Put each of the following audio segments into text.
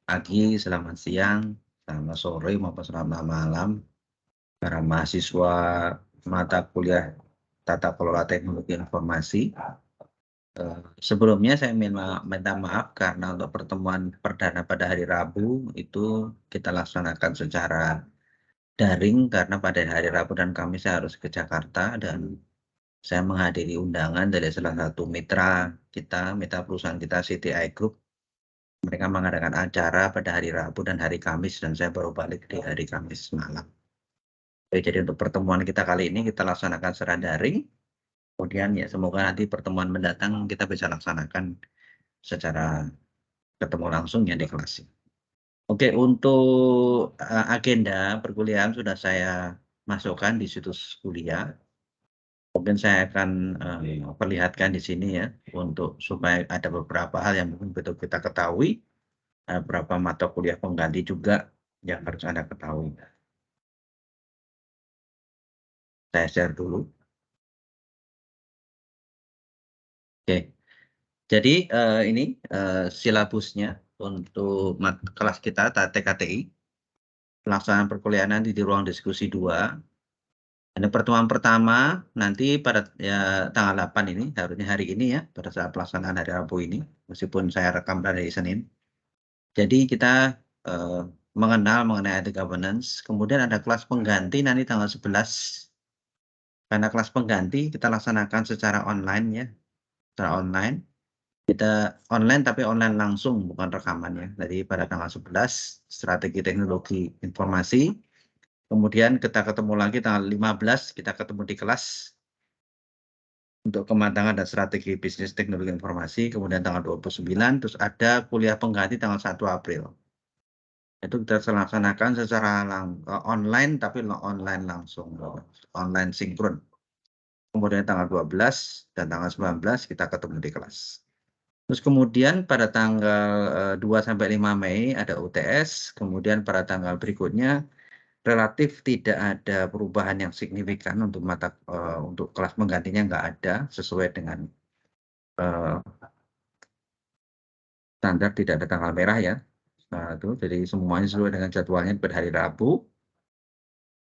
pagi, selamat siang, selamat sore, maupun selamat malam para mahasiswa mata kuliah Tata Kelola Teknologi Informasi. Sebelumnya saya minta maaf karena untuk pertemuan perdana pada hari Rabu itu kita laksanakan secara daring karena pada hari Rabu dan Kamis saya harus ke Jakarta dan saya menghadiri undangan dari salah satu mitra perusahaan kita CTI Group. Mereka mengadakan acara pada hari Rabu dan hari Kamis dan saya baru balik di hari Kamis malam. Jadi untuk pertemuan kita kali ini kita laksanakan secara daring. Kemudian ya semoga nanti pertemuan mendatang kita bisa laksanakan secara ketemu langsung ya di kelas. Oke, untuk agenda perkuliahan sudah saya masukkan di situs kuliah. Mungkin saya akan perlihatkan di sini ya untuk supaya ada beberapa hal yang mungkin betul kita ketahui. Beberapa mata kuliah pengganti juga yang harus Anda ketahui. Saya share dulu. Oke, jadi ini silabusnya untuk kelas kita TKTI. Pelaksanaan perkuliahan nanti di ruang diskusi 2. Ada pertemuan pertama nanti pada ya, tanggal 8 ini, harusnya hari ini ya, pada saat pelaksanaan hari Rabu ini, meskipun saya rekam dari Senin. Jadi kita mengenal mengenai IT governance, kemudian ada kelas pengganti nanti tanggal 11. Karena kelas pengganti kita laksanakan secara online ya, secara online. Kita online tapi online langsung bukan rekaman ya. Jadi pada tanggal 11 strategi teknologi informasi. Kemudian kita ketemu lagi tanggal 15 kita ketemu di kelas untuk kematangan dan strategi bisnis teknologi informasi. Kemudian tanggal 29 terus ada kuliah pengganti tanggal 1 April. Itu kita laksanakan secara online tapi online langsung, online sinkron. Kemudian tanggal 12 dan tanggal 19 kita ketemu di kelas. Terus kemudian pada tanggal 2 sampai 5 Mei ada UTS, kemudian pada tanggal berikutnya relatif tidak ada perubahan yang signifikan untuk untuk kelas penggantinya nggak ada sesuai dengan standar tidak ada tanggal merah ya. Itu jadi semuanya sesuai dengan jadwalnya pada hari Rabu.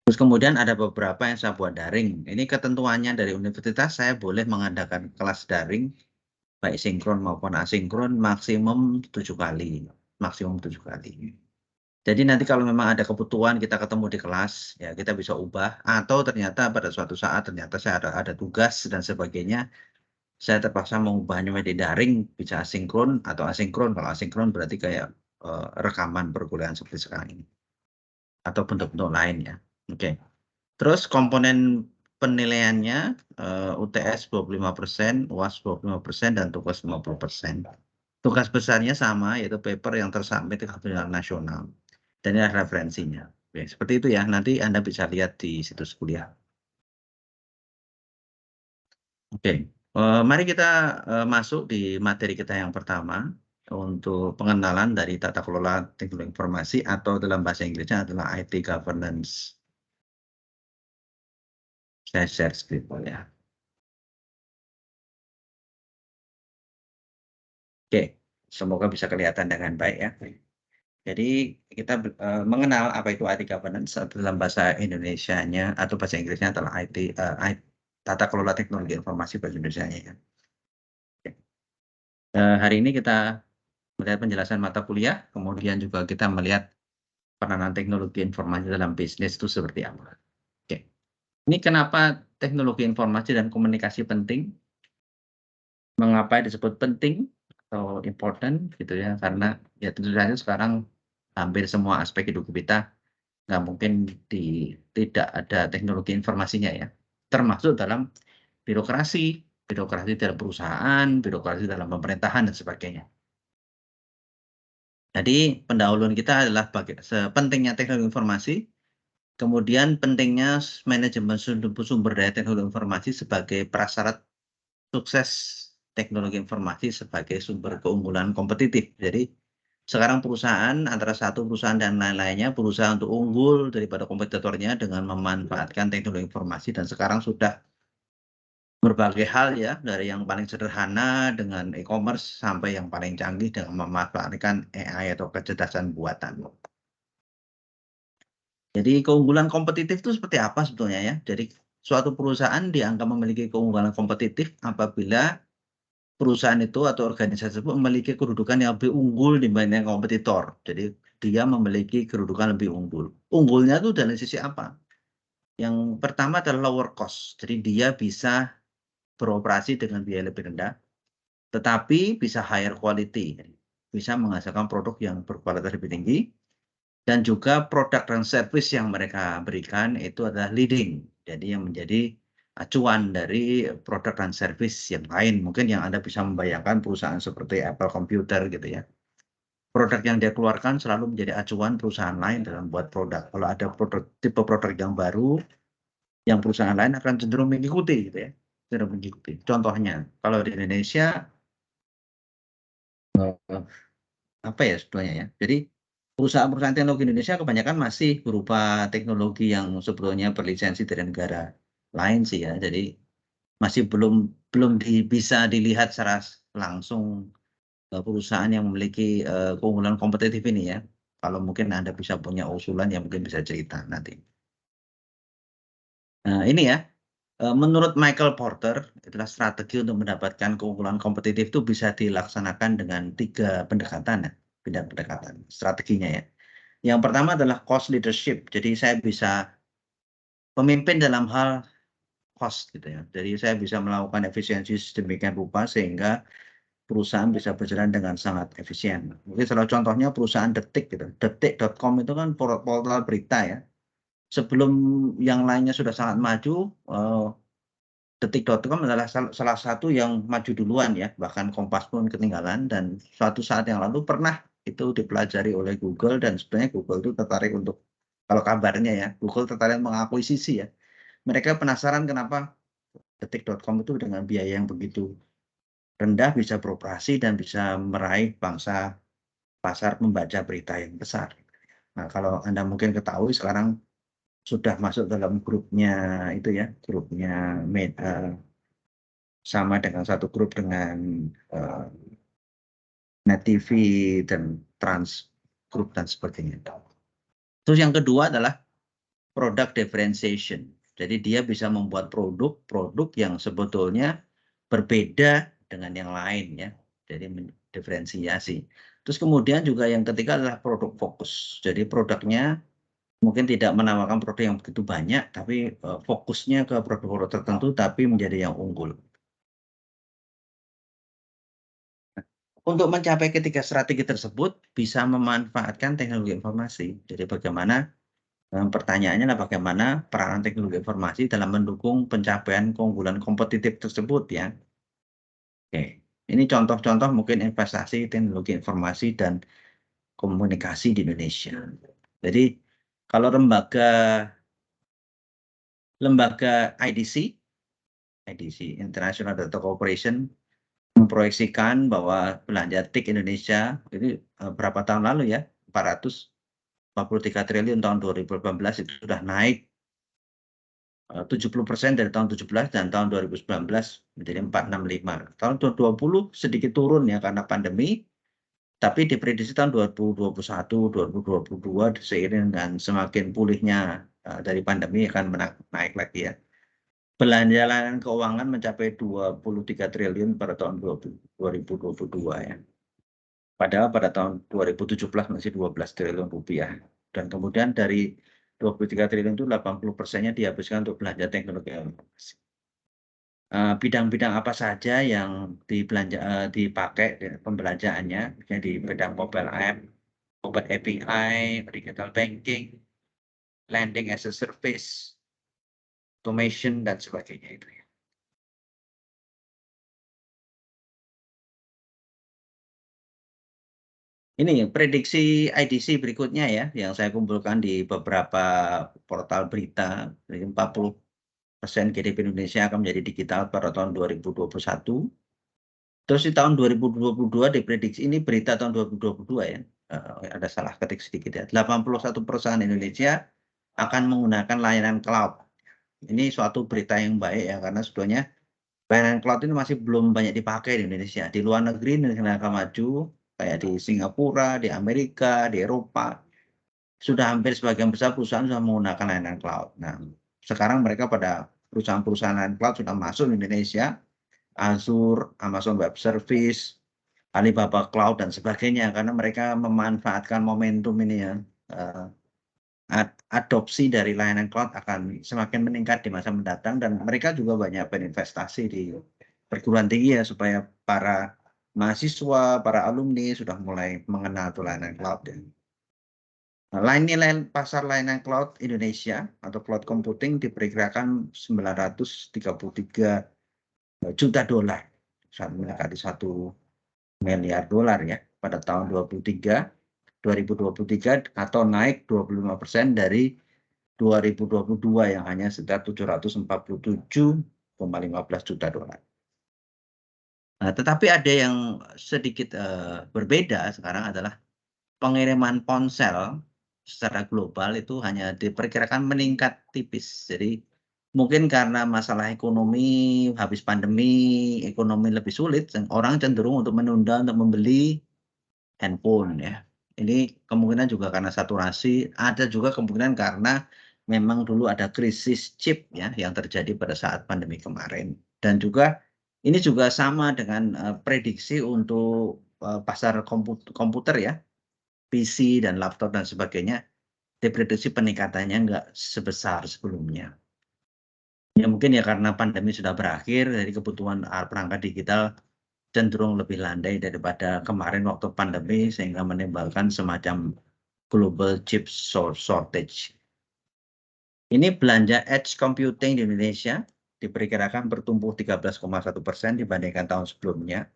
Terus kemudian ada beberapa yang saya buat daring. Ini ketentuannya dari universitas saya boleh mengadakan kelas daring baik sinkron maupun asinkron maksimum 7 kali. Maksimum 7 kali. Jadi nanti kalau memang ada kebutuhan kita ketemu di kelas, ya kita bisa ubah. Atau ternyata pada suatu saat ternyata saya ada tugas dan sebagainya, saya terpaksa mengubahnya menjadi daring, bisa asinkron atau asinkron. Kalau asinkron berarti kayak rekaman perkuliahan seperti sekarang ini. Atau bentuk-bentuk lain ya. Oke. Terus komponen penilaiannya UTS 25%, UAS 25%, dan tugas 50%. Tugas besarnya sama, yaitu paper yang tersubmit ke kepentingan nasional. Dan ini adalah referensinya. Oke, seperti itu ya, nanti Anda bisa lihat di situs kuliah. Oke, mari kita masuk di materi kita yang pertama, untuk pengenalan dari tata kelola teknologi informasi atau dalam bahasa Inggrisnya adalah IT governance. Saya share screen ya. Oke, semoga bisa kelihatan dengan baik ya. Jadi kita mengenal apa itu IT governance dalam bahasa Indonesianya atau bahasa Inggrisnya adalah tata kelola teknologi informasi bahasa Indonesianya ya. Hari ini kita melihat penjelasan mata kuliah, kemudian juga kita melihat peranan teknologi informasi dalam bisnis itu seperti apa. Oke, ini kenapa teknologi informasi dan komunikasi penting? Mengapa disebut penting atau important gitu ya? Karena ya tentu saja sekarang hampir semua aspek hidup kita nggak mungkin tidak ada teknologi informasinya ya. Termasuk dalam birokrasi, birokrasi dalam perusahaan, birokrasi dalam pemerintahan dan sebagainya. Jadi pendahuluan kita adalah pentingnya teknologi informasi, kemudian pentingnya manajemen sumber daya teknologi informasi sebagai prasyarat sukses teknologi informasi sebagai sumber keunggulan kompetitif. Jadi sekarang perusahaan antara satu perusahaan dan lain-lainnya berusaha untuk unggul daripada kompetitornya dengan memanfaatkan teknologi informasi dan sekarang sudah berbagai hal ya, dari yang paling sederhana dengan e-commerce sampai yang paling canggih dengan memanfaatkan AI atau kecerdasan buatan. Jadi keunggulan kompetitif itu seperti apa sebetulnya ya? Jadi suatu perusahaan dianggap memiliki keunggulan kompetitif apabila perusahaan itu atau organisasi tersebut memiliki kedudukan yang lebih unggul dibanding kompetitor. Jadi dia memiliki kedudukan lebih unggul. Unggulnya itu dari sisi apa? Yang pertama adalah lower cost. Jadi dia bisa beroperasi dengan biaya lebih rendah, tetapi bisa higher quality. Bisa menghasilkan produk yang berkualitas lebih tinggi, dan juga produk dan service yang mereka berikan itu adalah leading. Jadi yang menjadi acuan dari produk dan service yang lain. Mungkin yang Anda bisa membayangkan perusahaan seperti Apple Computer gitu ya. Produk yang dia keluarkan selalu menjadi acuan perusahaan lain dalam buat produk. Kalau ada tipe produk yang baru, yang perusahaan lain akan cenderung mengikuti gitu ya. Cenderung mengikuti. Contohnya, kalau di Indonesia, apa ya sebetulnya ya. Jadi perusahaan-perusahaan teknologi Indonesia kebanyakan masih berupa teknologi yang sebetulnya berlisensi dari negara lain sih ya. Jadi masih belum bisa dilihat secara langsung perusahaan yang memiliki keunggulan kompetitif ini ya. Kalau mungkin Anda bisa punya usulan yang mungkin bisa cerita nanti. Nah ini ya, menurut Michael Porter, itulah strategi untuk mendapatkan keunggulan kompetitif itu bisa dilaksanakan dengan 3 pendekatan ya, bidang pendekatan, strateginya ya. Yang pertama adalah cost leadership. Jadi saya bisa memimpin dalam hal cost gitu ya. Jadi saya bisa melakukan efisiensi sedemikian rupa sehingga perusahaan bisa berjalan dengan sangat efisien. Mungkin salah contohnya perusahaan Detik gitu. Detik.com itu kan portal berita ya. Sebelum yang lainnya sudah sangat maju, Detik.com adalah salah satu yang maju duluan ya, bahkan Kompas pun ketinggalan, dan suatu saat yang lalu pernah itu dipelajari oleh Google, dan sebenarnya Google itu tertarik untuk, kalau kabarnya ya, Google tertarik mengakuisisi ya. Mereka penasaran kenapa Detik.com itu dengan biaya yang begitu rendah bisa beroperasi dan bisa meraih bangsa pasar membaca berita yang besar. Nah, kalau Anda mungkin ketahui sekarang sudah masuk dalam grupnya itu ya, grupnya sama dengan satu grup dengan Net TV dan Trans Group dan sebagainya. Terus yang kedua adalah product differentiation. Jadi dia bisa membuat produk yang sebetulnya berbeda dengan yang lain ya. Jadi mendiferensiasi. Terus kemudian juga yang ketiga adalah produk fokus. Jadi produknya mungkin tidak menawarkan produk yang begitu banyak, tapi fokusnya ke produk-produk tertentu, tapi menjadi yang unggul. Untuk mencapai ketiga strategi tersebut, bisa memanfaatkan teknologi informasi. Jadi bagaimana, pertanyaannya adalah bagaimana peranan teknologi informasi dalam mendukung pencapaian keunggulan kompetitif tersebut ya. Oke, ini contoh-contoh mungkin investasi teknologi informasi dan komunikasi di Indonesia. Jadi kalau lembaga IDC International Data Corporation memproyeksikan bahwa belanja TIK Indonesia ini berapa tahun lalu ya, 443 triliun tahun 2018 itu sudah naik 70% dari tahun 17 dan tahun 2019 menjadi 465. Tahun 2020 sedikit turun ya karena pandemi, tapi diprediksi tahun 2021, 2022 seiring dengan semakin pulihnya dari pandemi akan naik lagi ya. Belanja layanan keuangan mencapai 23 triliun pada tahun 2022 ya. Padahal pada tahun 2017 masih 12 triliun rupiah. Dan kemudian dari 23 triliun itu 80%-nya dihabiskan untuk belanja teknologi informasi. Bidang-bidang apa saja yang dipakai pembelanjaannya, misalnya di bidang mobile app, mobile API, digital banking, lending as a service, automation, dan sebagainya itu ya. Ini prediksi IDC berikutnya ya, yang saya kumpulkan di beberapa portal berita, dari 40% GDP Indonesia akan menjadi digital pada tahun 2021. Terus di tahun 2022 diprediksi, ini berita tahun 2022 ya, ada salah ketik sedikit ya, 81 perusahaan Indonesia akan menggunakan layanan cloud. Ini suatu berita yang baik ya, karena sebetulnya Layanan cloud ini masih belum banyak dipakai di Indonesia. Di luar negeri, negara maju, kayak di Singapura, di Amerika, di Eropa, sudah hampir sebagian besar perusahaan sudah menggunakan layanan cloud. Nah, sekarang mereka pada perusahaan-perusahaan layanan cloud sudah masuk di Indonesia, Azure, Amazon Web Service, Alibaba Cloud, dan sebagainya, karena mereka memanfaatkan momentum ini ya. Adopsi dari layanan cloud akan semakin meningkat di masa mendatang, dan mereka juga banyak berinvestasi di perguruan tinggi ya, supaya para mahasiswa, para alumni sudah mulai mengenal layanan cloud ya. Nah, nilai pasar layanan cloud Indonesia atau cloud computing diperkirakan 933 juta dolar, mendekati 1 miliar dolar ya pada tahun 2023 atau naik 25% dari 2022 yang hanya sekitar 747,15 juta dolar. Nah, tetapi ada yang sedikit berbeda sekarang adalah pengiriman ponsel secara global itu hanya diperkirakan meningkat tipis. Jadi mungkin karena masalah ekonomi, habis pandemi, ekonomi lebih sulit, orang cenderung untuk menunda untuk membeli handphone ya. Ini kemungkinan juga karena saturasi, ada juga kemungkinan karena memang dulu ada krisis chip ya yang terjadi pada saat pandemi kemarin. Dan juga ini juga sama dengan prediksi untuk pasar komputer ya, PC dan laptop dan sebagainya, diprediksi peningkatannya nggak sebesar sebelumnya. Ya mungkin ya karena pandemi sudah berakhir, jadi kebutuhan perangkat digital cenderung lebih landai daripada kemarin waktu pandemi, sehingga menimbulkan semacam global chip shortage. Ini belanja edge computing di Indonesia diperkirakan bertumbuh 13,1% dibandingkan tahun sebelumnya.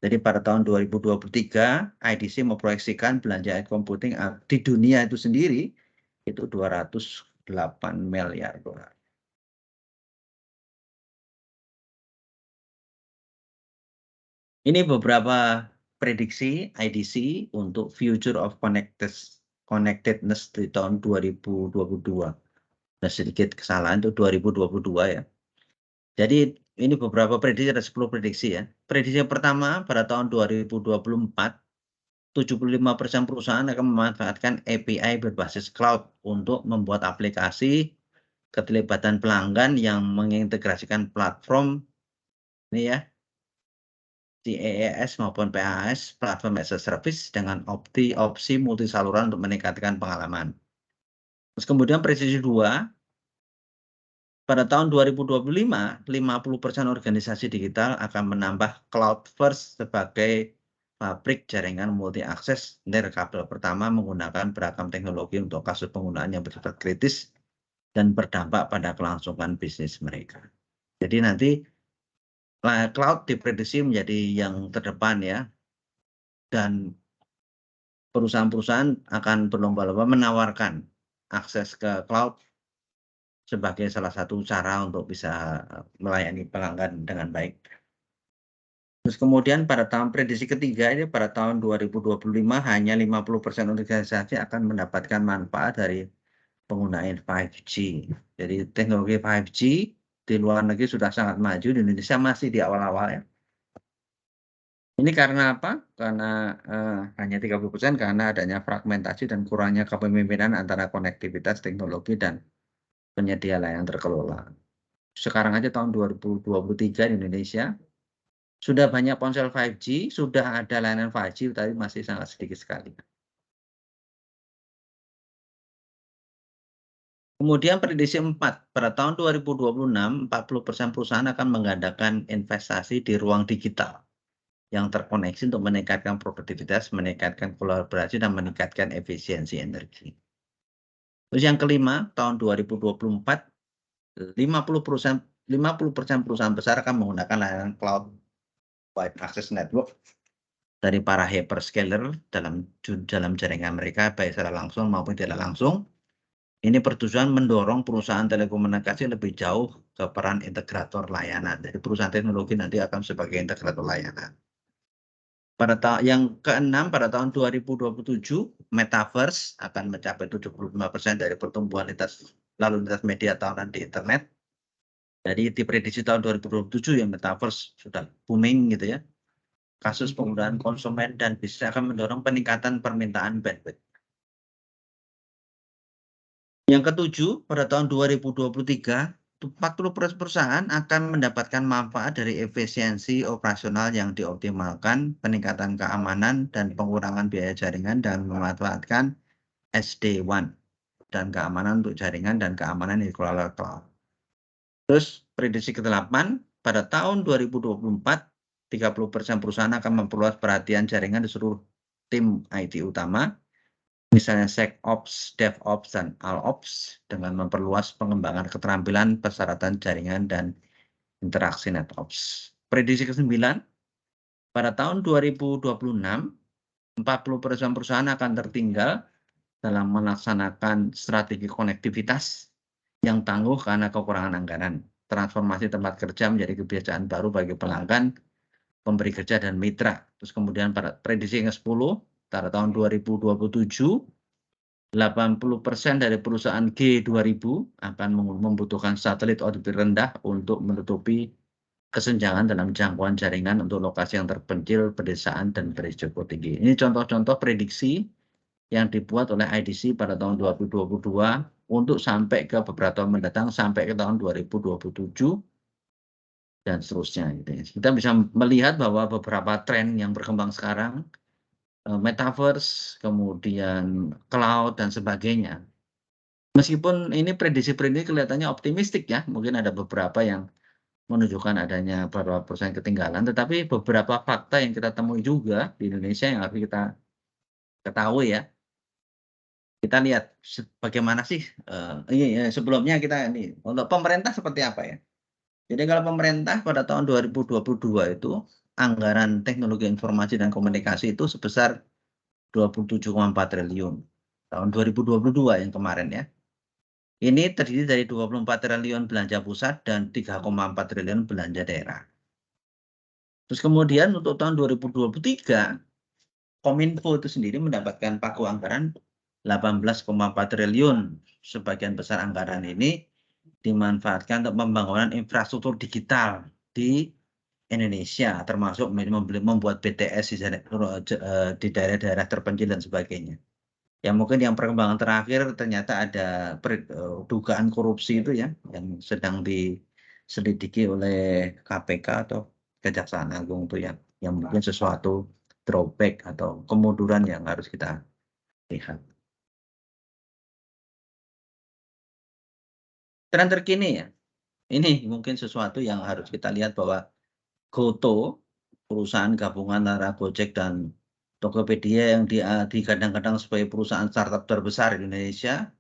Jadi pada tahun 2023, IDC memproyeksikan belanja edge computing di dunia itu sendiri itu 208 miliar dolar. Ini beberapa prediksi IDC untuk future of connectedness di tahun 2022. Nah, sedikit kesalahan itu 2022 ya. Jadi ini beberapa prediksi, ada 10 prediksi ya. Prediksi yang pertama pada tahun 2024, 75% perusahaan akan memanfaatkan API berbasis cloud untuk membuat aplikasi keterlibatan pelanggan yang mengintegrasikan platform ini ya, IaaS maupun PaaS, platform as a service, dengan opsi multi saluran untuk meningkatkan pengalaman. Terus kemudian prediksi 2, pada tahun 2025, 50% organisasi digital akan menambah cloud first sebagai pabrik jaringan multi akses nirkabel pertama menggunakan beragam teknologi untuk kasus penggunaan yang bersifat kritis dan berdampak pada kelangsungan bisnis mereka. Jadi nanti cloud diprediksi menjadi yang terdepan ya, dan perusahaan-perusahaan akan berlomba-lomba menawarkan akses ke cloud sebagai salah satu cara untuk bisa melayani pelanggan dengan baik. Terus kemudian pada tahun prediksi ketiga ini, pada tahun 2025 hanya 50% organisasi akan mendapatkan manfaat dari penggunaan 5G. Jadi teknologi 5G di luar negeri sudah sangat maju, di Indonesia masih di awal-awal ya. Ini karena apa? Karena hanya 30% karena adanya fragmentasi dan kurangnya kepemimpinan antara konektivitas teknologi dan penyedia layanan terkelola. Sekarang aja tahun 2023 di Indonesia sudah banyak ponsel 5G, sudah ada layanan 5G, tapi masih sangat sedikit sekali. Kemudian prediksi 4, pada tahun 2026, 40% perusahaan akan menggandakan investasi di ruang digital yang terkoneksi untuk meningkatkan produktivitas, meningkatkan kolaborasi, dan meningkatkan efisiensi energi. Terus yang kelima, tahun 2024, 50% perusahaan besar akan menggunakan layanan cloud wide access network dari para hyperscaler dalam jaringan mereka, baik secara langsung maupun tidak langsung. Ini bertujuan mendorong perusahaan telekomunikasi lebih jauh ke peran integrator layanan. Jadi perusahaan teknologi nanti akan sebagai integrator layanan. Yang keenam, pada tahun 2027, Metaverse akan mencapai 75% dari pertumbuhan lalu lintas media tahunan di internet. Jadi diprediksi tahun 2027 ya metaverse sudah booming gitu ya. Kasus penggunaan konsumen dan bisnis akan mendorong peningkatan permintaan bandwidth. Yang ketujuh, pada tahun 2023, 40% perusahaan akan mendapatkan manfaat dari efisiensi operasional yang dioptimalkan, peningkatan keamanan, dan pengurangan biaya jaringan dan memanfaatkan SD-WAN dan keamanan untuk jaringan dan keamanan yang dikelola cloud. Terus prediksi ke-8, pada tahun 2024, 30% perusahaan akan memperluas perhatian jaringan di seluruh tim IT utama, misalnya SecOps, DevOps, dan ALOps, dengan memperluas pengembangan keterampilan persyaratan jaringan dan interaksi NetOps. Prediksi ke-9, pada tahun 2026, 40% perusahaan akan tertinggal dalam melaksanakan strategi konektivitas yang tangguh karena kekurangan anggaran. Transformasi tempat kerja menjadi kebiasaan baru bagi pelanggan, pemberi kerja, dan mitra. Terus kemudian pada prediksi ke-10, pada tahun 2027, 80% dari perusahaan G2000 akan membutuhkan satelit orbit rendah untuk menutupi kesenjangan dalam jangkauan jaringan untuk lokasi yang terpencil, pedesaan, dan berisiko tinggi. Ini contoh-contoh prediksi yang dibuat oleh IDC pada tahun 2022 untuk sampai ke beberapa tahun mendatang, sampai ke tahun 2027 dan seterusnya. Kita bisa melihat bahwa beberapa tren yang berkembang sekarang, metaverse, kemudian cloud, dan sebagainya. Meskipun ini prediksi-prediksi kelihatannya optimistik ya, mungkin ada beberapa yang menunjukkan adanya beberapa perusahaan ketinggalan, tetapi beberapa fakta yang kita temui juga di Indonesia yang harus kita ketahui ya. Kita lihat bagaimana sih, sebelumnya kita ini, untuk pemerintah seperti apa ya. Jadi kalau pemerintah pada tahun 2022 itu, anggaran teknologi informasi dan komunikasi itu sebesar 27,4 triliun. Tahun 2022 yang kemarin ya. Ini terdiri dari 24 triliun belanja pusat dan 3,4 triliun belanja daerah. Terus kemudian untuk tahun 2023, Kominfo itu sendiri mendapatkan pagu anggaran 18,4 triliun. Sebagian besar anggaran ini dimanfaatkan untuk pembangunan infrastruktur digital di Indonesia, termasuk membuat BTS di daerah-daerah terpencil dan sebagainya. Ya mungkin yang perkembangan terakhir ternyata ada dugaan korupsi itu ya, yang sedang diselidiki oleh KPK atau Kejaksaan Agung itu yang mungkin sesuatu drawback atau kemunduran yang harus kita lihat. Tren terkini ya, ini mungkin sesuatu yang harus kita lihat bahwa GoTo, perusahaan gabungan antara Gojek dan Tokopedia yang digadang-gadang sebagai perusahaan startup terbesar di Indonesia,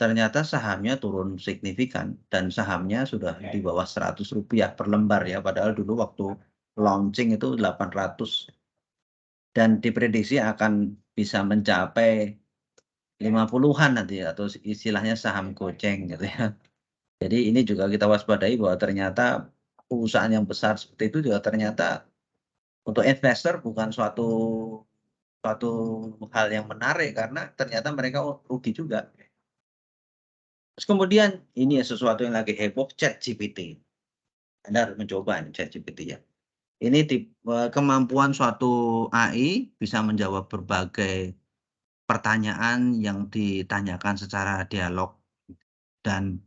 ternyata sahamnya turun signifikan dan sahamnya sudah di bawah Rp100 per lembar ya, padahal dulu waktu launching itu 800 dan diprediksi akan bisa mencapai 50-an nanti atau istilahnya saham goceng gitu ya. Jadi ini juga kita waspadai bahwa ternyata perusahaan yang besar seperti itu juga ternyata untuk investor bukan suatu suatu hal yang menarik karena ternyata mereka rugi juga. Terus kemudian ini ya sesuatu yang lagi heboh, ChatGPT. Anda harus mencoba ini ChatGPT ya. Ini kemampuan suatu AI bisa menjawab berbagai pertanyaan yang ditanyakan secara dialog dan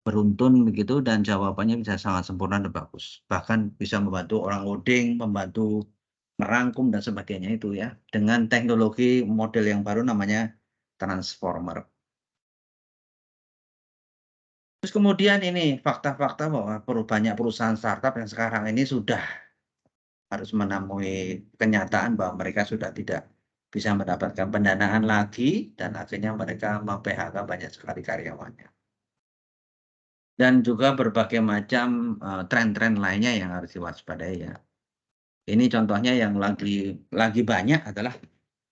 beruntun begitu dan jawabannya bisa sangat sempurna dan bagus. Bahkan bisa membantu orang coding, membantu merangkum dan sebagainya itu ya, dengan teknologi model yang baru namanya transformer. Terus kemudian ini fakta-fakta bahwa banyak perusahaan startup yang sekarang ini sudah harus menemui kenyataan bahwa mereka sudah tidak bisa mendapatkan pendanaan lagi dan akhirnya mereka mem-PHK banyak sekali karyawannya. Dan juga berbagai macam, tren-tren lainnya yang harus diwaspadai ya. Ini contohnya yang lagi banyak adalah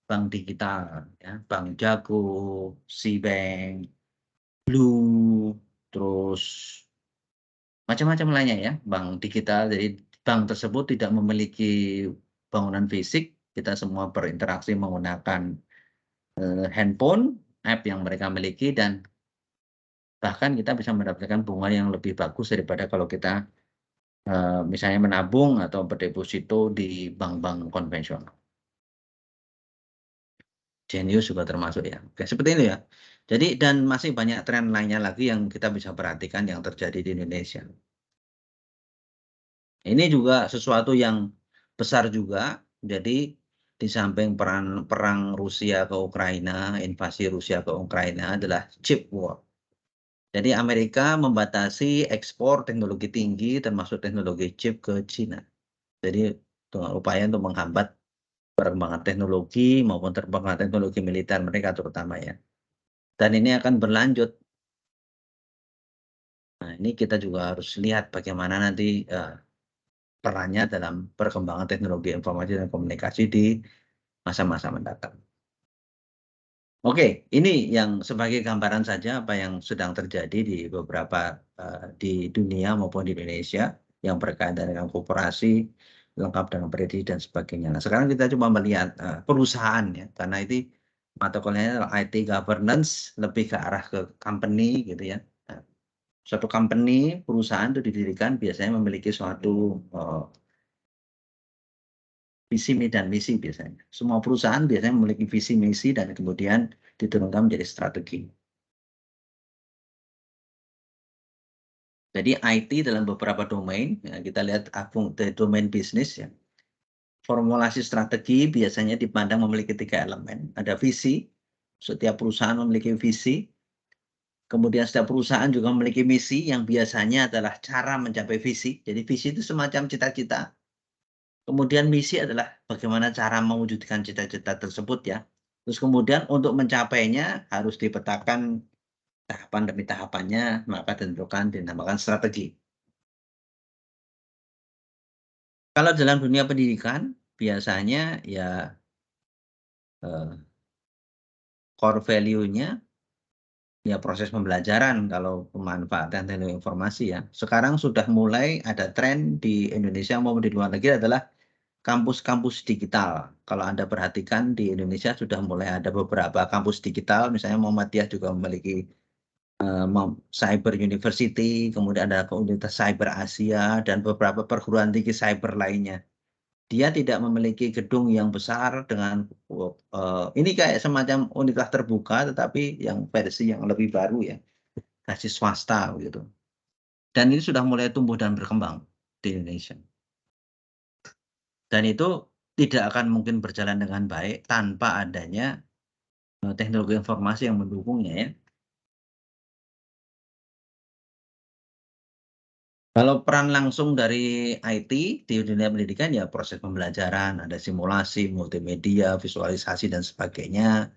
bank digital ya, Bank Jago, SeaBank, Blue, terus macam-macam lainnya ya, bank digital. Jadi bank tersebut tidak memiliki bangunan fisik, kita semua berinteraksi menggunakan, handphone, app yang mereka miliki dan Bahkan kita bisa mendapatkan bunga yang lebih bagus daripada kalau kita misalnya menabung atau berdeposito di bank-bank konvensional. Genius juga termasuk ya. Oke, seperti itu ya. Jadi dan masih banyak tren lainnya lagi yang kita bisa perhatikan yang terjadi di Indonesia. Ini juga sesuatu yang besar juga. Jadi di samping perang Rusia ke Ukraina, invasi Rusia ke Ukraina adalah chip war. Jadi Amerika membatasi ekspor teknologi tinggi termasuk teknologi chip ke China. Jadi dengan upaya untuk menghambat perkembangan teknologi maupun perkembangan teknologi militer mereka terutama ya. Dan ini akan berlanjut. Nah, ini kita juga harus lihat bagaimana nanti perannya dalam perkembangan teknologi informasi dan komunikasi di masa-masa mendatang. Oke, ini yang sebagai gambaran saja apa yang sedang terjadi di beberapa di dunia maupun di Indonesia yang berkaitan dengan koperasi, lengkap dengan prediksi dan sebagainya. Nah, sekarang kita coba melihat perusahaan ya, karena itu mata kuliahnya adalah IT governance, lebih ke arah ke company gitu ya. Nah, suatu company, perusahaan itu didirikan biasanya memiliki suatu visi dan misi biasanya. Semua perusahaan biasanya memiliki visi misi dan kemudian diturunkan menjadi strategi. Jadi IT dalam beberapa domain, ya, kita lihat domain bisnis ya. Formulasi strategi biasanya dipandang memiliki 3 elemen. Ada visi, setiap perusahaan memiliki visi. Kemudian setiap perusahaan juga memiliki misi yang biasanya adalah cara mencapai visi. Jadi visi itu semacam cita-cita. Kemudian misi adalah bagaimana cara mewujudkan cita-cita tersebut ya. Terus kemudian untuk mencapainya harus dipetakan tahapan demi tahapannya, maka tentukan dinamakan strategi. Kalau dalam dunia pendidikan, biasanya ya core value-nya ya proses pembelajaran kalau pemanfaatan teknologi informasi ya. Sekarang sudah mulai ada tren di Indonesia maupun di luar negeri adalah kampus-kampus digital. Kalau Anda perhatikan di Indonesia sudah mulai ada beberapa kampus digital, misalnya Muhammadiyah juga memiliki Cyber University, kemudian ada Universitas Cyber Asia dan beberapa perguruan tinggi cyber lainnya. Dia tidak memiliki gedung yang besar dengan ini kayak semacam universitas terbuka tetapi yang versi yang lebih baru ya, versi swasta gitu. Dan ini sudah mulai tumbuh dan berkembang di Indonesia. Dan itu tidak akan mungkin berjalan dengan baik tanpa adanya teknologi informasi yang mendukungnya ya. Kalau peran langsung dari IT di dunia pendidikan ya proses pembelajaran, ada simulasi, multimedia, visualisasi dan sebagainya.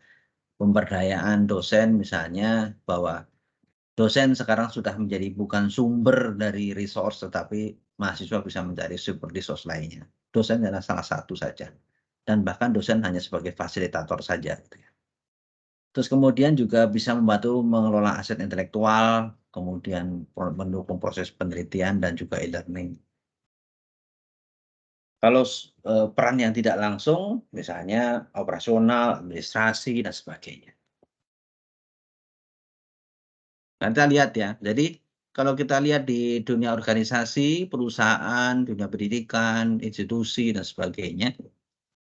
Pemberdayaan dosen misalnya bahwa dosen sekarang sudah menjadi bukan sumber dari resource tetapi mahasiswa bisa mencari sumber resource lainnya. Dosen adalah salah satu saja. Dan bahkan dosen hanya sebagai fasilitator saja gitu ya. Terus kemudian juga bisa membantu mengelola aset intelektual, kemudian mendukung proses penelitian dan juga e-learning. Kalau peran yang tidak langsung, misalnya operasional, administrasi, dan sebagainya. Nah, kita lihat ya, jadi kalau kita lihat di dunia organisasi, perusahaan, dunia pendidikan, institusi, dan sebagainya,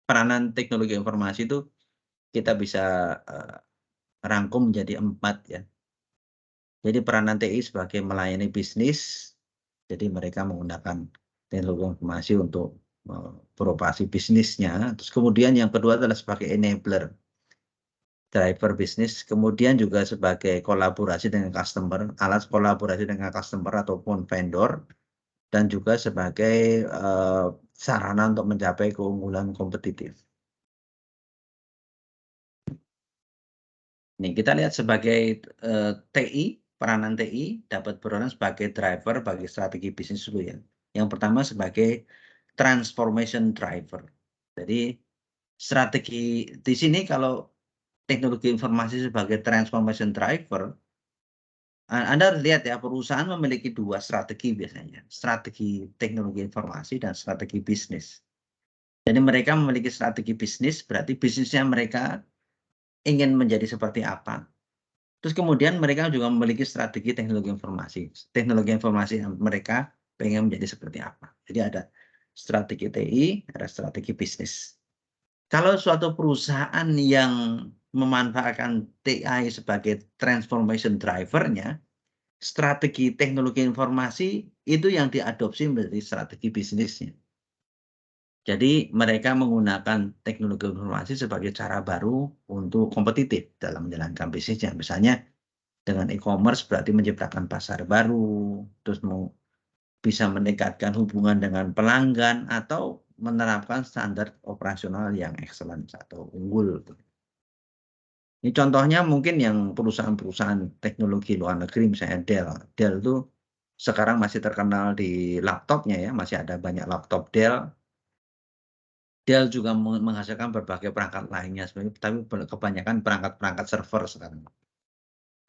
peranan teknologi informasi itu kita bisa rangkum menjadi 4 ya. Jadi peranan TI sebagai melayani bisnis, jadi mereka menggunakan teknologi informasi untuk beroperasi bisnisnya. Terus kemudian yang kedua adalah sebagai enabler, driver bisnis, kemudian juga sebagai kolaborasi dengan customer, alat kolaborasi dengan customer ataupun vendor, dan juga sebagai sarana untuk mencapai keunggulan kompetitif. Nih kita lihat sebagai TI, peranan TI dapat berperan sebagai driver bagi strategi bisnis dulu ya. Yang pertama sebagai transformation driver. Jadi strategi di sini kalau teknologi informasi sebagai transformation driver, Anda harus lihat ya perusahaan memiliki 2 strategi biasanya, strategi teknologi informasi dan strategi bisnis. Jadi mereka memiliki strategi bisnis, berarti bisnisnya mereka ingin menjadi seperti apa. Terus kemudian mereka juga memiliki strategi teknologi informasi. Teknologi informasi yang mereka pengen menjadi seperti apa. Jadi ada strategi TI, ada strategi bisnis. Kalau suatu perusahaan yang memanfaatkan TI sebagai transformation driver-nya, strategi teknologi informasi itu yang diadopsi menjadi strategi bisnisnya. Jadi mereka menggunakan teknologi informasi sebagai cara baru untuk kompetitif dalam menjalankan bisnisnya. Misalnya dengan e-commerce berarti menciptakan pasar baru, terus mau bisa meningkatkan hubungan dengan pelanggan atau menerapkan standar operasional yang excellent atau unggul. Ini contohnya mungkin yang perusahaan-perusahaan teknologi luar negeri, misalnya Dell. Dell itu sekarang masih terkenal di laptopnya ya, masih ada banyak laptop Dell. Dell juga menghasilkan berbagai perangkat lainnya sebenarnya, tapi kebanyakan perangkat-perangkat server sekarang.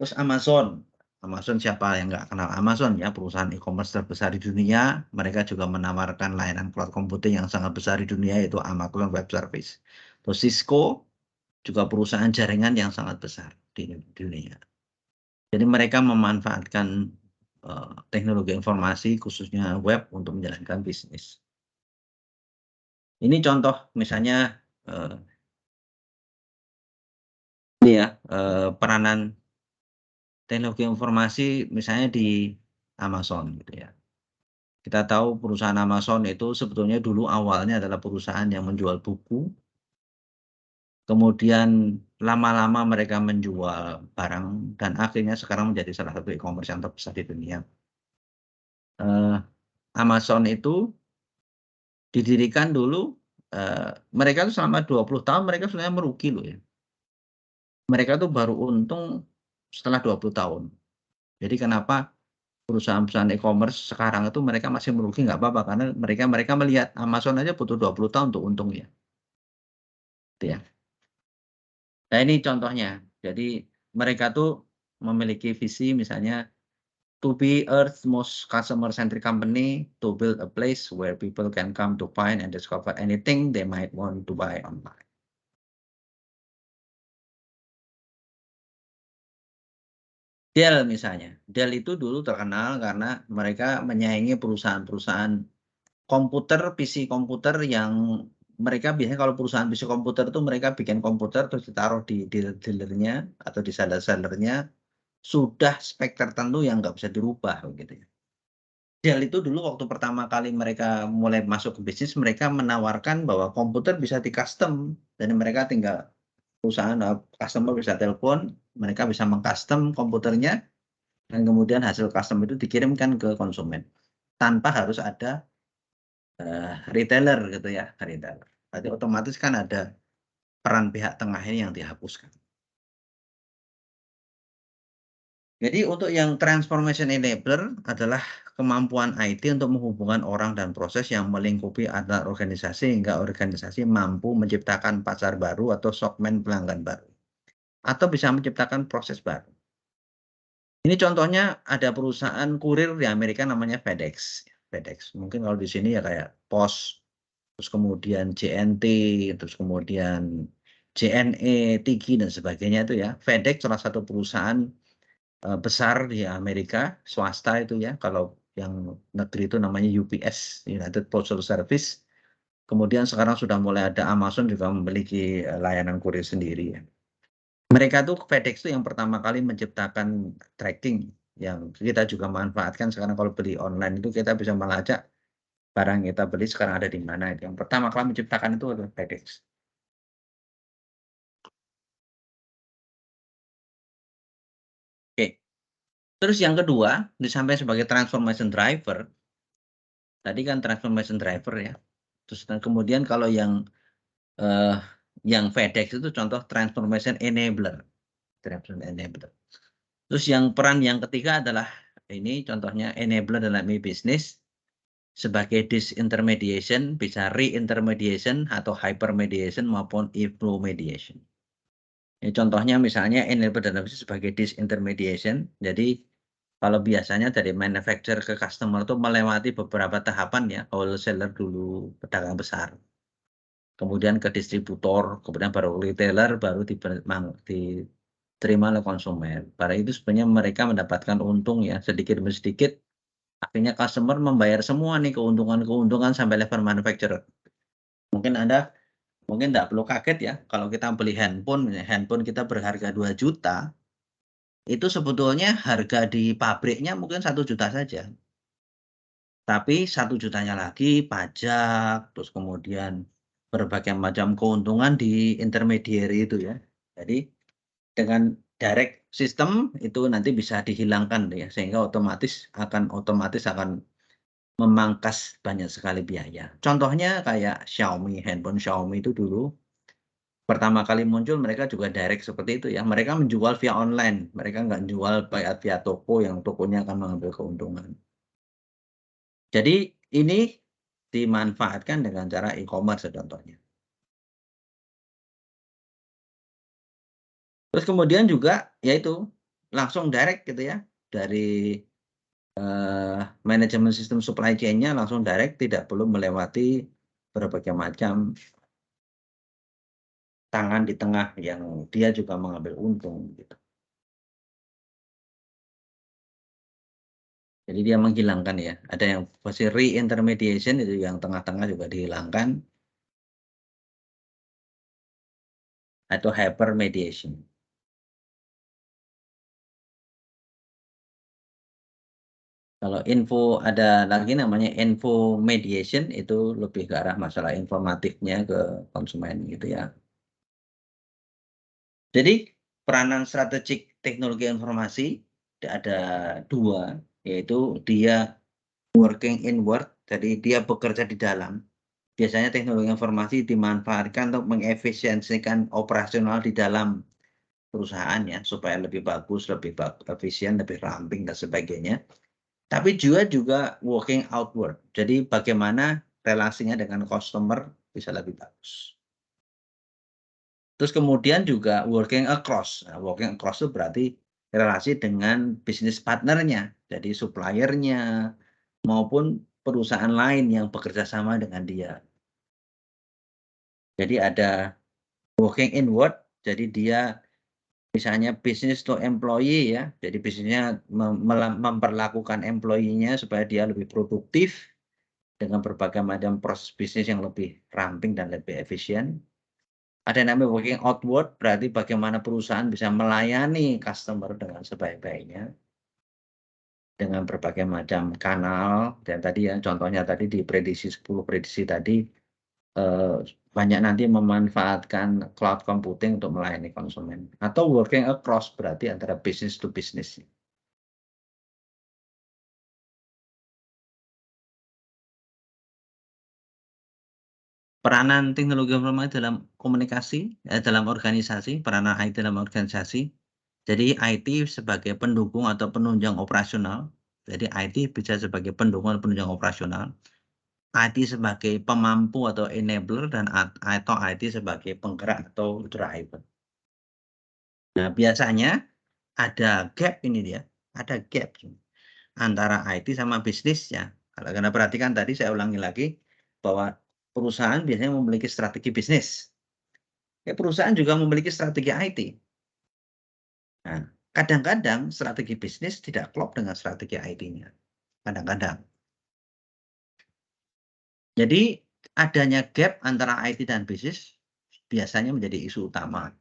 Terus Amazon. Amazon siapa yang nggak kenal Amazon ya, perusahaan e-commerce terbesar di dunia. Mereka juga menawarkan layanan cloud computing yang sangat besar di dunia, yaitu Amazon Web Service. Terus Cisco juga perusahaan jaringan yang sangat besar di dunia. Jadi mereka memanfaatkan teknologi informasi khususnya web untuk menjalankan bisnis. Ini contoh misalnya ini ya peranan teknologi informasi misalnya di Amazon gitu ya. Kita tahu perusahaan Amazon itu sebetulnya dulu awalnya adalah perusahaan yang menjual buku. Kemudian lama-lama mereka menjual barang dan akhirnya sekarang menjadi salah satu e-commerce yang terbesar di dunia. Amazon itu didirikan dulu, mereka itu selama 20 tahun mereka sebenarnya merugi loh ya. Mereka tuh baru untung setelah 20 tahun. Jadi kenapa perusahaan-perusahaan e-commerce sekarang itu mereka masih merugi nggak apa-apa, karena mereka melihat Amazon aja butuh 20 tahun untuk untung ya, gitu ya. Nah ini contohnya. Jadi mereka tuh memiliki visi misalnya to be Earth's most customer-centric company, to build a place where people can come to find and discover anything they might want to buy online. Dell misalnya. Dell itu dulu terkenal karena mereka menyaingi perusahaan-perusahaan komputer, PC komputer yang mereka biasanya kalau perusahaan PC komputer itu mereka bikin komputer terus ditaruh di dealer-dealernya atau di seller-sellernya sudah spek tertentu yang nggak bisa dirubah gitu ya. Dell itu dulu waktu pertama kali mereka mulai masuk ke bisnis, mereka menawarkan bahwa komputer bisa di-custom dan mereka tinggal perusahaan customer bisa telepon, mereka bisa meng-custom komputernya dan kemudian hasil custom itu dikirimkan ke konsumen tanpa harus ada retailer gitu ya, retailer. Berarti otomatis kan ada peran pihak tengah ini yang dihapuskan. Jadi untuk yang transformation enabler adalah kemampuan IT untuk menghubungkan orang dan proses yang melingkupi antar organisasi hingga organisasi mampu menciptakan pasar baru atau segmen pelanggan baru. Atau bisa menciptakan proses baru. Ini contohnya ada perusahaan kurir di Amerika namanya FedEx. FedEx. Mungkin kalau di sini ya kayak Pos, terus kemudian JNT, terus kemudian JNE, Tiki dan sebagainya itu ya. FedEx salah satu perusahaan besar di Amerika, swasta itu ya. Kalau yang negeri itu namanya UPS, United Postal Service. Kemudian sekarang sudah mulai ada Amazon juga memiliki layanan kurir sendiri ya. Mereka tuh FedEx tuh yang pertama kali menciptakan tracking yang kita juga manfaatkan sekarang kalau beli online itu kita bisa melacak barang yang kita beli sekarang ada di mana. Yang pertama kali menciptakan itu adalah FedEx. Oke. Terus yang kedua, disampaikan sebagai transformation driver. Tadi kan transformation driver ya. Terus kemudian kalau yang FedEx itu contoh transformation enabler. Transformation enabler. Terus yang peran yang ketiga adalah ini contohnya enabler dalam e-business sebagai disintermediation, bisa reintermediation atau hypermediation maupun e-flow mediation. Ini contohnya misalnya enabler dalam bisnis sebagai disintermediation. Jadi kalau biasanya dari manufacturer ke customer itu melewati beberapa tahapan ya, wholesaler dulu, pedagang besar. Kemudian ke distributor, kemudian baru retailer, baru terima oleh konsumen. Pada itu sebenarnya mereka mendapatkan untung ya, sedikit demi sedikit, akhirnya customer membayar semua nih keuntungan-keuntungan sampai level manufacturer. Mungkin Anda mungkin nggak perlu kaget ya, kalau kita beli handphone kita berharga 2 juta, itu sebetulnya harga di pabriknya mungkin 1 juta saja. Tapi 1 jutanya lagi pajak, terus kemudian berbagai macam keuntungan di intermediary itu ya. Jadi dengan direct system itu nanti bisa dihilangkan ya, sehingga otomatis akan memangkas banyak sekali biaya. Contohnya kayak handphone Xiaomi itu dulu pertama kali muncul mereka juga direct seperti itu ya, mereka menjual via online, mereka nggak jual via toko yang tokonya akan mengambil keuntungan. Jadi ini dimanfaatkan dengan cara e-commerce contohnya. Terus kemudian juga yaitu langsung direct gitu ya, dari, manajemen sistem supply chain-nya langsung direct, tidak perlu melewati berbagai macam tangan di tengah yang dia juga mengambil untung gitu. Jadi dia menghilangkan ya, ada yang versi re-intermediation itu yang tengah-tengah juga dihilangkan, atau hypermediation. Kalau ada lagi namanya info mediation, itu lebih ke arah masalah informatifnya ke konsumen gitu ya. Jadi peranan strategik teknologi informasi ada 2, yaitu dia working inward, jadi dia bekerja di dalam. Biasanya teknologi informasi dimanfaatkan untuk mengefisiensikan operasional di dalam perusahaan ya, supaya lebih bagus, lebih efisien, lebih ramping dan sebagainya. Tapi juga working outward, jadi bagaimana relasinya dengan customer bisa lebih bagus. Terus kemudian juga working across. Nah, working across itu berarti relasi dengan bisnis partnernya, jadi suppliernya maupun perusahaan lain yang bekerja sama dengan dia. Jadi ada working inward, jadi dia misalnya business to employee ya, jadi bisnisnya memperlakukan employee-nya supaya dia lebih produktif dengan berbagai macam proses bisnis yang lebih ramping dan lebih efisien. Ada yang namanya working outward, berarti bagaimana perusahaan bisa melayani customer dengan sebaik-baiknya, dengan berbagai macam kanal, dan tadi ya contohnya tadi di 10 prediksi tadi, banyak nanti memanfaatkan cloud computing untuk melayani konsumen. Atau working across, berarti antara business to business. Peranan teknologi informasi dalam komunikasi, dalam organisasi, peranan IT dalam organisasi. Jadi IT sebagai pendukung atau penunjang operasional. Jadi IT bisa sebagai pendukung atau penunjang operasional. IT sebagai pemampu atau enabler dan atau IT sebagai penggerak atau driver. Nah, biasanya ada gap ini dia, ada gap antara IT sama bisnisnya. Kalau Anda perhatikan tadi saya ulangi lagi bahwa perusahaan biasanya memiliki strategi bisnis. Ya, perusahaan juga memiliki strategi IT. Nah, kadang-kadang strategi bisnis tidak klop dengan strategi IT-nya. Kadang-kadang. Jadi adanya gap antara IT dan bisnis biasanya menjadi isu utama.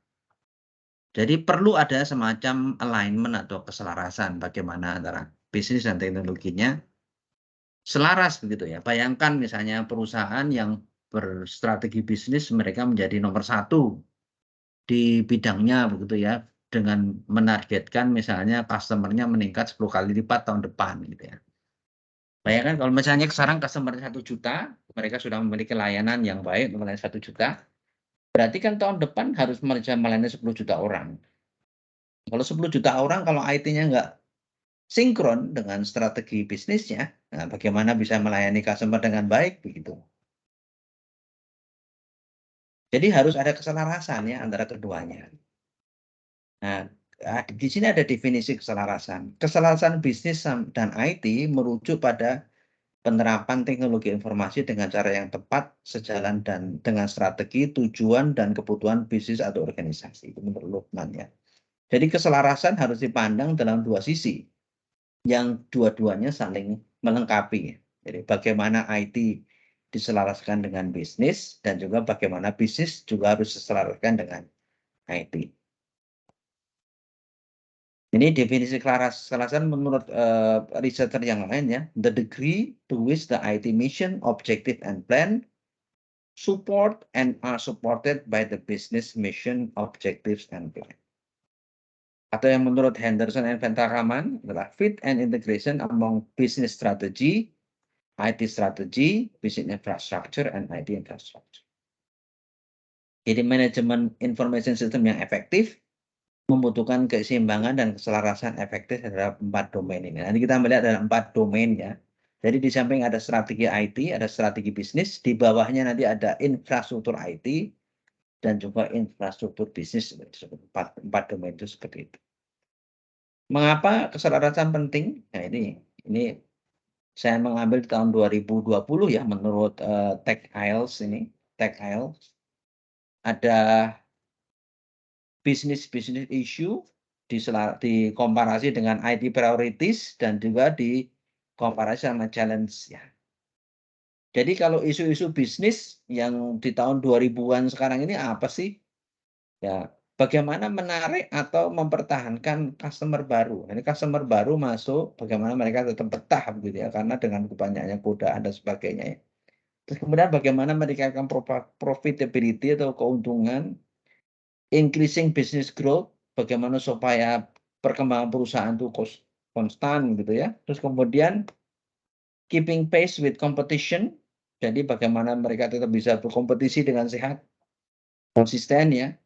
Jadi perlu ada semacam alignment atau keselarasan bagaimana antara bisnis dan teknologinya selaras begitu ya. Bayangkan misalnya perusahaan yang berstrategi bisnis mereka menjadi nomor 1 di bidangnya begitu ya, dengan menargetkan misalnya customer-nya meningkat 10 kali lipat tahun depan gitu ya. Bayangkan kalau misalnya sekarang customer-nya 1 juta, mereka sudah memiliki layanan yang baik melayani 1 juta, berarti kan tahun depan harus melayani 10 juta orang. Kalau 10 juta orang kalau IT-nya nggak sinkron dengan strategi bisnisnya, nah bagaimana bisa melayani customer dengan baik begitu. Jadi harus ada keselarasan ya antara keduanya. Nah, di sini ada definisi keselarasan. Keselarasan bisnis dan IT merujuk pada penerapan teknologi informasi dengan cara yang tepat, sejalan dan dengan strategi, tujuan, dan kebutuhan bisnis atau organisasi. Itu menurut Luqman ya. Jadi keselarasan harus dipandang dalam dua sisi, yang dua-duanya saling melengkapi. Jadi bagaimana IT diselaraskan dengan bisnis, dan juga bagaimana bisnis juga harus diselaraskan dengan IT. Ini definisi keselarasan menurut researcher yang lain ya, the degree to which the IT mission, objective, and plan support and are supported by the business mission, objectives, and plan. Atau yang menurut Henderson and Ventaraman adalah fit and integration among business strategy, IT strategy, business infrastructure, and IT infrastructure. Jadi manajemen information system yang efektif membutuhkan keseimbangan dan keselarasan efektif terhadap 4 domain ini. Nanti kita melihat ada 4 domain ya. Jadi di samping ada strategi IT, ada strategi bisnis, di bawahnya nanti ada infrastruktur IT dan juga infrastruktur bisnis. 4 domain itu seperti itu. Mengapa keselarasan penting? Nah ini saya mengambil di tahun 2020 ya menurut Tech IELTS ini, Tech IELTS. Ada business issue dikomparasi dengan IT priorities dan juga dikomparasi sama challenge ya. Jadi kalau isu-isu bisnis yang di tahun 2000-an sekarang ini apa sih? Ya, bagaimana menarik atau mempertahankan customer baru. Ini customer baru masuk, bagaimana mereka tetap betah gitu ya, karena dengan banyaknya godaan dan sebagainya ya. Terus kemudian bagaimana mereka akan profitability atau keuntungan, increasing business growth, bagaimana supaya perkembangan perusahaan itu konstan gitu ya. Terus kemudian keeping pace with competition, jadi bagaimana mereka tetap bisa berkompetisi dengan sehat, konsisten ya.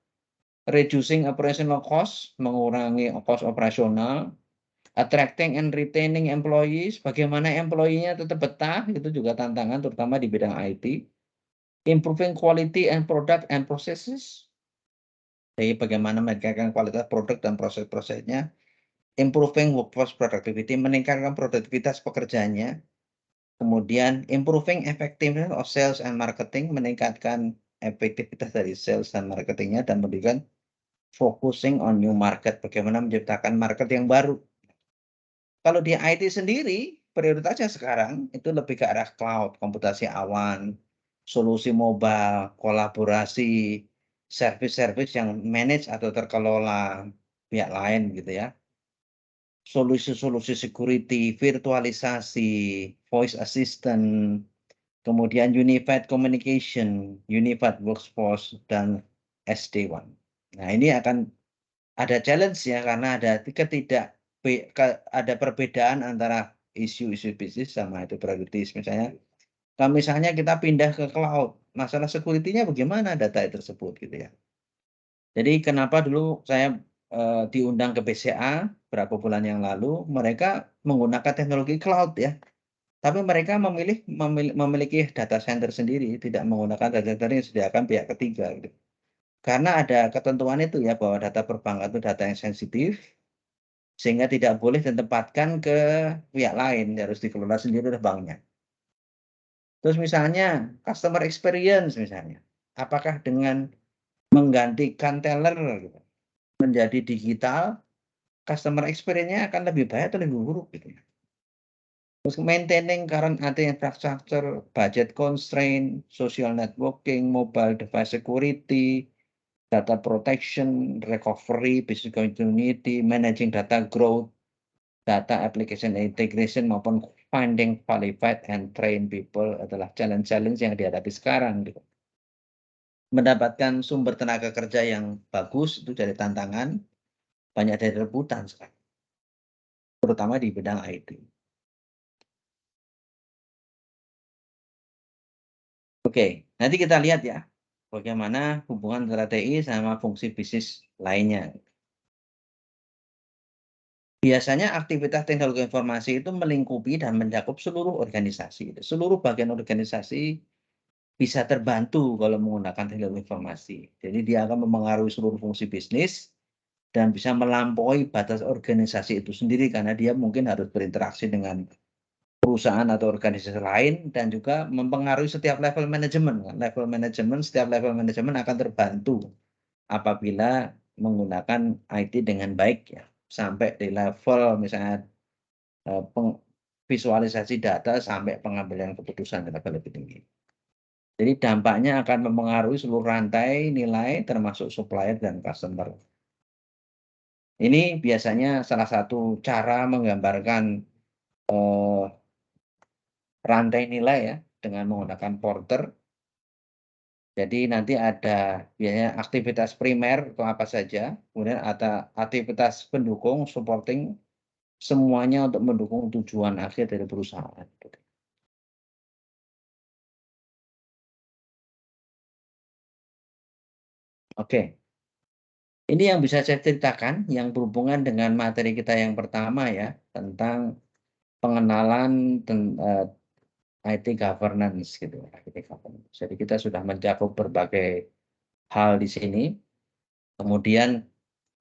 Reducing operational cost, mengurangi cost operasional. Attracting and retaining employees, bagaimana employee-nya tetap betah, itu juga tantangan terutama di bidang IT. Improving quality and product and processes, jadi bagaimana meningkatkan kualitas produk dan proses-prosesnya. Improving workforce productivity, meningkatkan produktivitas pekerjaannya. Kemudian improving effectiveness of sales and marketing, meningkatkan efektivitas dari sales dan marketingnya, dan kemudian focusing on new market, bagaimana menciptakan market yang baru. Kalau di IT sendiri, prioritasnya sekarang itu lebih ke arah cloud, komputasi awan, solusi mobile, kolaborasi, service-service yang manage atau terkelola pihak lain gitu ya. Solusi-solusi security, virtualisasi, voice assistant, kemudian unified communication, unified workforce, dan SD-WAN. Nah ini akan ada challenge ya, karena ada perbedaan antara isu-isu bisnis sama itu priorities. Misalnya kita pindah ke cloud, masalah security-nya bagaimana data tersebut gitu ya. Jadi kenapa dulu saya diundang ke BCA berapa bulan yang lalu, mereka menggunakan teknologi cloud ya. Tapi mereka memiliki data center sendiri, tidak menggunakan data center yang disediakan pihak ketiga gitu. Karena ada ketentuan itu ya, bahwa data perbankan itu data yang sensitif, sehingga tidak boleh ditempatkan ke pihak lain, harus dikelola sendiri oleh banknya. Terus misalnya customer experience misalnya, apakah dengan menggantikan teller gitu, menjadi digital, customer experience-nya akan lebih baik atau lebih buruk gitu ya. Terus maintaining current IT infrastructure, budget constraint, social networking, mobile device security, data protection, recovery, business continuity, managing data growth, data application integration, maupun finding qualified and train people adalah challenge-challenge yang dihadapi sekarang gitu. Mendapatkan sumber tenaga kerja yang bagus itu jadi tantangan, banyak dari rebutan sekarang, terutama di bidang IT. Oke, nanti kita lihat ya, bagaimana hubungan antara TI sama fungsi bisnis lainnya. Biasanya aktivitas teknologi informasi itu melingkupi dan mencakup seluruh organisasi. Seluruh bagian organisasi bisa terbantu kalau menggunakan teknologi informasi. Jadi dia akan memengaruhi seluruh fungsi bisnis dan bisa melampaui batas organisasi itu sendiri, karena dia mungkin harus berinteraksi dengan perusahaan atau organisasi lain, dan juga mempengaruhi setiap level manajemen. Setiap level manajemen akan terbantu apabila menggunakan IT dengan baik ya, sampai di level misalnya visualisasi data sampai pengambilan keputusan di level lebih tinggi. Jadi dampaknya akan mempengaruhi seluruh rantai nilai termasuk supplier dan customer. Ini biasanya salah satu cara menggambarkan rantai nilai ya dengan menggunakan Porter. Jadi nanti ada biasanya aktivitas primer itu apa saja, kemudian ada aktivitas pendukung supporting, semuanya untuk mendukung tujuan akhir dari perusahaan. Oke. Ini yang bisa saya ceritakan yang berhubungan dengan materi kita yang pertama ya, tentang pengenalan IT governance gitu, IT governance. Jadi kita sudah mencakup berbagai hal di sini. Kemudian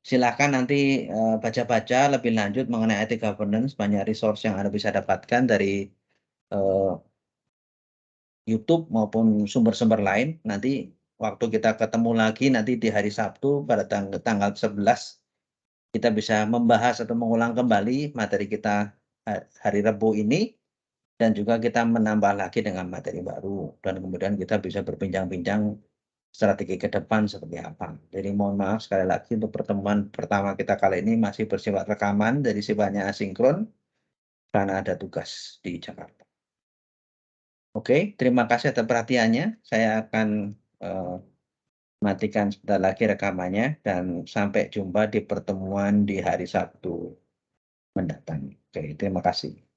silakan nanti, baca-baca lebih lanjut mengenai IT governance, banyak resource yang Anda bisa dapatkan dari, eee, YouTube maupun sumber-sumber lain. Nanti waktu kita ketemu lagi nanti di hari Sabtu pada tanggal 11, kita bisa membahas atau mengulang kembali materi kita, hari Rabu ini, dan juga kita menambah lagi dengan materi baru, dan kemudian kita bisa berbincang-bincang strategi ke depan seperti apa. Jadi mohon maaf sekali lagi untuk pertemuan pertama kita kali ini masih bersifat rekaman, jadi sifatnya asinkron karena ada tugas di Jakarta. Oke, terima kasih atas perhatiannya. Saya akan, matikan sebentar lagi rekamannya dan sampai jumpa di pertemuan di hari Sabtu mendatang. Oke, terima kasih.